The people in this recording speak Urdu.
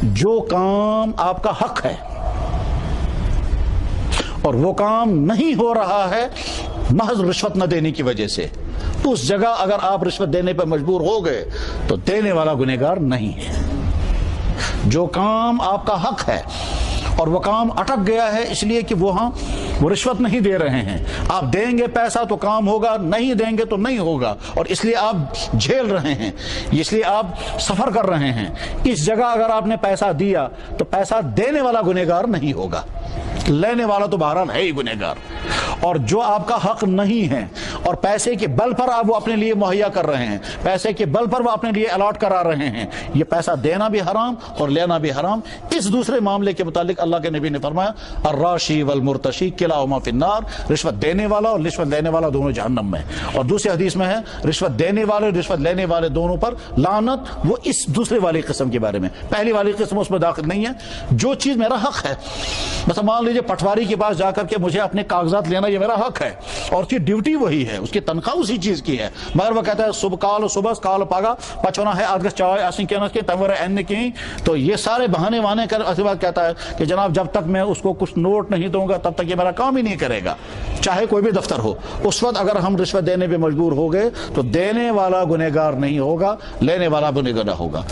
جو کام آپ کا حق ہے اور وہ کام نہیں ہو رہا ہے محض رشوت نہ دینے کی وجہ سے، اس جگہ اگر آپ رشوت دینے پر مجبور ہو گئے تو دینے والا گنہگار نہیں ہے۔ جو کام آپ کا حق ہے اور وہ کام اٹک گیا ہے اس لیے کہ وہ رشوت نہیں دے رہے ہیں، آپ دیں گے پیسہ تو کام ہوگا، نہیں دیں گے تو نہیں ہوگا، اور اس لیے آپ جھیل رہے ہیں، اس لیے آپ سفر کر رہے ہیں، اس جگہ اگر آپ نے پیسہ دیا تو پیسہ دینے والا گنہگار نہیں ہوگا، لینے والا تو بہرحال ہے ہی گنہگار۔ اور جو آپ کا حق نہیں ہے اور پیسے کے بل پر آپ وہ اپنے لیے مہیا کر رہے ہیں، پیسے کے بل پر وہ اپنے لیے الاٹ کرا رہے ہیں، یہ پیسہ دینا بھی حرام اور لینا بھی حرام۔ اس دوسرے معاملے کے متعلق اللہ کے نبی نے فرمایا الراشی والمرتشی کلاہما فی النار، رشوت دینے والا اور رشوت لینے والا دونوں جہنم میں۔ اور دوسری حدیث میں ہے رشوت دینے والے اور رشوت لینے والے دونوں پر لعنت، وہ اس دوسرے والی قسم کے بارے میں، پہلی والی قسم اس میں داخل نہیں ہے۔ جو چیز میرا حق ہے، مثلا مان لیجیے پٹواری کے پاس جا کر کے مجھے اپنے کاغذات لینا، یہ میرا حق ہے اور اس کی ڈیوٹی وہی ہے، اس کی تنخواہ اسی چیز کی ہے، مگر وہ کہتا ہے صبح کال پاگا پچونا ہے آج چائے ایسی کہنا کہ تمہارے این کی، تو یہ سارے بہانے وانے کر اس بات کہتا ہے کہ جناب جب تک میں اس کو کچھ نوٹ نہیں دوں گا تب تک یہ میرا کام ہی نہیں کرے گا، چاہے کوئی بھی دفتر ہو۔ اس وقت اگر ہم رشوت دینے پہ مجبور ہو گئے تو دینے والا گنہگار نہیں ہوگا، لینے والا گنہگار ہوگا۔